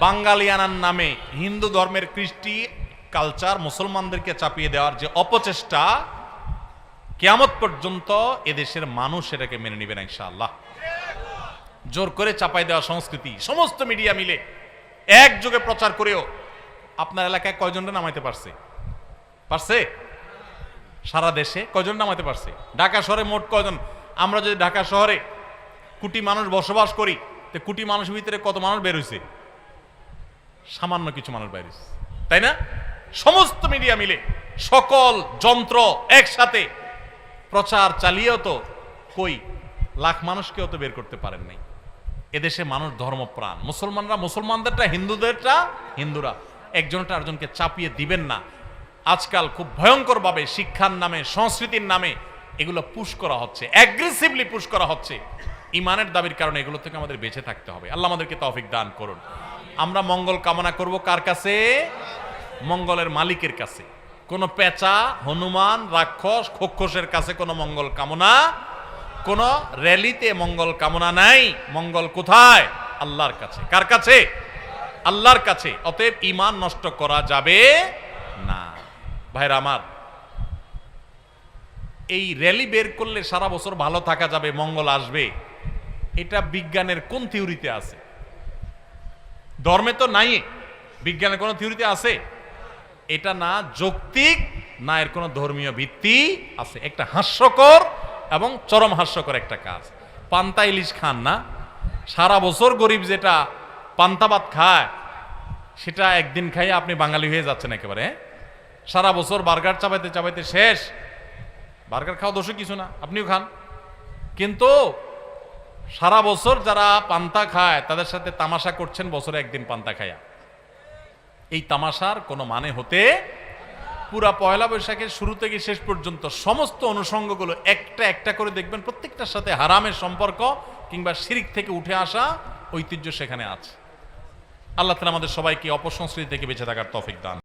বাঙালিয়ানার নামে হিন্দু ধর্মের কৃষ্টি কালচার মুসলমানদেরকে চাপিয়ে দেওয়ার যে অপচেষ্টা, কিয়ামত পর্যন্ত এদেশের মানুষ এটাকে মেনে নেবে না ইনশাআল্লাহ। জোর করে চাপাই দেওয়া সংস্কৃতি সমস্ত মিডিয়া মিলে একযোগে প্রচার করেও আপনার এলাকায় কয়জনটা নামাইতে পারছে? সারা দেশে কয়জন নামাইতে পারছে? ঢাকা শহরে মোট কয়জন? আমরা যদি ঢাকা শহরে কোটি মানুষ বসবাস করি, তো কোটি মানুষের ভিতরে কত মানুষ বের হয়েছে? সামান্য কিছু মানুষ বের হয়েছে, তাই না? সমস্ত মিডিয়া মিলে সকল যন্ত্র একসাথে প্রচার চালিয়েও তো কই লাখ মানুষকেও তো বের করতে পারেন নাই। এদেশে মানুষ ধর্মপ্রাণ, মুসলমানরা মুসলমানদেরটা, হিন্দুদেরটা হিন্দুরা, একজনটা আরেকজনকে চাপিয়ে দিবেন না। আজকাল খুব ভয়ঙ্কর ভাবে শিক্ষার নামে, সংস্কৃতির নামে এগুলো পুশ করা হচ্ছে, অ্যাগ্রেসিভলি পুশ করা হচ্ছে। ইমানের দাবির কারণে এগুলো থেকে আমাদের বেঁচে থাকতে হবে। আল্লাহ আমাদেরকে তৌফিক দান করুন। আমরা মঙ্গল কামনা করব কার কাছে? মঙ্গলের মালিকের কাছে। কোন পেঁচা, হনুমান, রাক্ষস, খোক্ষসের কাছে কোনো মঙ্গল কামনা, কোন র্যালিতে মঙ্গল কামনা নাই। মঙ্গল কোথায়? আল্লাহর কাছে। কার কাছে? আল্লাহর কাছে। অতএব ঈমান নষ্ট করা যাবে না। ভাইরা আমার, এই র্যালি বের করলে সারা বছর ভালো থাকা যাবে, মঙ্গল আসবে, এটা বিজ্ঞানের কোন থিওরিতে আছে? ধর্মে তো নাই। বিজ্ঞানের কোন থিওরিতে আছে? এটা না যৌক্তিক, না এর কোন ধর্মীয় ভিত্তি আছে। একটা হাস্যকর এবং চরম হাস্যকর একটা কাজ। পান্তা ইলিশ খান না, সারা বছর গরিব যেটা পান্তা ভাত খায়, সেটা একদিন খাইয়ে আপনি বাঙালি হয়ে যাচ্ছেন একেবারে। সারা বছর বার্গার চাবাইতে চাবাইতে শেষ। বার্গার খাওয়া দোষে কিছু না, আপনিও খান, কিন্তু সারা বছর যারা পান্তা খায় তাদের সাথে তামাশা করছেন বছরে একদিন পান্তা খায়া। এই তামাশার কোনো মানে হতে, পুরা পয়লা বৈশাখের শুরু থেকে শেষ পর্যন্ত সমস্ত অনুষঙ্গগুলো একটা একটা করে দেখবেন, প্রত্যেকটার সাথে হারামের সম্পর্ক কিংবা শিরিক থেকে উঠে আসা ঐতিহ্য সেখানে আছে। আল্লাহ তাআলা আমাদের সবাইকে অপসংস্কৃতি থেকে বেঁচে থাকার তৌফিক দান।